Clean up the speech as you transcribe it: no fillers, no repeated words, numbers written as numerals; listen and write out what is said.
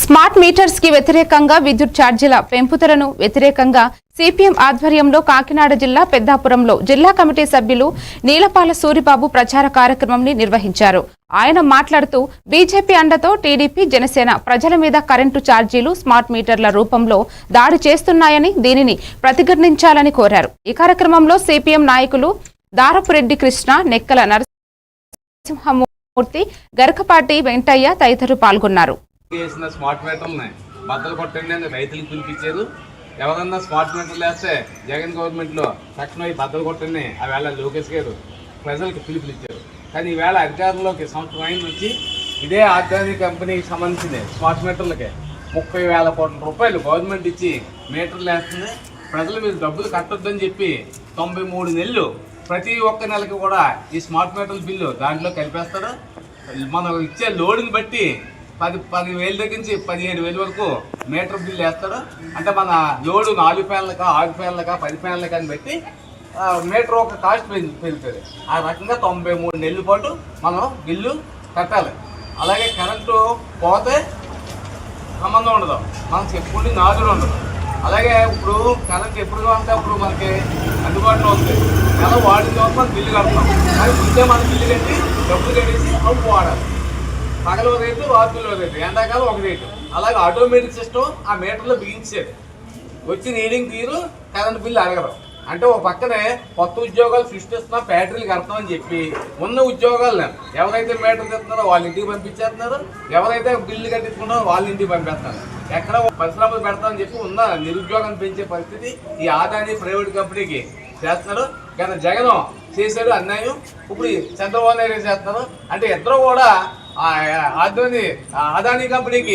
Smart meters కి వ్యతిరేకంగా విద్యుత్ ఛార్జీల పెంపుదలను వ్యతిరేకంగా సిపిఎం ఆధ్వర్యంలో కాకినాడ జిల్లా పెద్దాపురంలో జిల్లా కమిటీ సభ్యులు నీలపాల సూరిబాబు ప్రచార కార్యక్రమాన్ని నిర్వహించారు. ఆయన మాట్లాడుతూ బీజేపీ అండతో టీడీపీ జనసేన ప్రజల మీద కరెంటు ఛార్జీలు స్మార్ట్ మీటర్ల రూపంలో దాడి చేస్తున్నాయని దీనిని ప్రతిఘటించాలని కోరారు. ఈ కార్యక్రమంలో సిపిఎం నాయకులు దారపురెడ్డి కృష్ణ, నెక్కల నరసింహమూర్తి, గరకపాటి వెంటయ్య తదితరులు పాల్గొన్నారు. స్మార్ట్ మీటర్ని బద్దలు కొట్టండి అని రైతులకు పిలిపించారు. ఎవరన్నా స్మార్ట్ మీటర్లు వేస్తే జగన్ గవర్నమెంట్లో తక్షణం ఈ బద్దలు కొట్టండి ఆ వేళ లోకేష్ గారు ప్రజలకు పిలుపునిచ్చారు. కానీ ఈవేళ అధికారంలోకి సంవత్సరం అయిన వచ్చి ఇదే ఆర్గానిక్ కంపెనీకి సంబంధించిన స్మార్ట్ మీటర్లకి 30,000 కోట్ల రూపాయలు గవర్నమెంట్ ఇచ్చి మీటర్లు వేస్తుంది. ప్రజలు మీరు డబ్బులు కట్టొద్దని చెప్పి 93 నెలలు ప్రతి ఒక్క నెలకి కూడా ఈ స్మార్ట్ మీటర్ల బిల్లు దాంట్లో కలిపేస్తారు. మనం ఇచ్చే లోడుని బట్టి 10,000 దగ్గర నుంచి 17,000 వరకు మీటర్ బిల్లు వేస్తారు. అంటే మన లోడు 4 ఫ్యాన్లకా 6 ఫ్యాన్లకా 10 ఫ్యాన్లకా అని బట్టి మీటర్ ఒక కాస్ట్ పెరుగుతుంది. ఆ రకంగా 93 నెలల పాటు మనం బిల్లు కట్టాలి. అలాగే కరెంటు పోతే సంబంధం ఉండదు, మనకి ఎప్పుడు నాదులు ఉండదు. అలాగే ఇప్పుడు కరెంట్ ఎప్పుడు అంటే అప్పుడు మనకి అందుబాటులో ఉంది. నెల వాడిన తర్వాత మనం బిల్లు కడతాం. కానీ ముందే మనం బిల్లు కట్టి డబ్బులు కట్టేసి అప్పుడు వాడాలి. పగల రేటు, రాత్రుల రేటు, ఎండాకాలం ఒక రేటు. అలాగే ఆటోమేటిక్ సిస్టమ్ ఆ మీటర్లో బిగించేది. వచ్చి రీడింగ్ తీరు, కరెంట్ బిల్లు అడగరు. అంటే ఒక పక్కనే కొత్త ఉద్యోగాలు సృష్టిస్తున్నా, ఫ్యాక్టరీలు కడతామని చెప్పి ఉన్న ఉద్యోగాలను ఎవరైతే మీటర్ తెస్తున్నారో వాళ్ళ ఇంటికి పంపించేస్తున్నారు, ఎవరైతే బిల్లు కట్టించుకుంటారో వాళ్ళ ఇంటికి పంపిస్తున్నారు. ఎక్కడ పరిశ్రమలు పెడతామని చెప్పి ఉన్న నిరుద్యోగాన్ని పెంచే పరిస్థితి ఈ ఆదాని ప్రైవేట్ కంపెనీకి చేస్తున్నారు. గత జగన్ చేశాడు అన్యాయం, ఇప్పుడు చంద్రబాబు నాయుడు చేస్తున్నారు. అంటే ఇద్దరు కూడా ఆదాని కంపెనీకి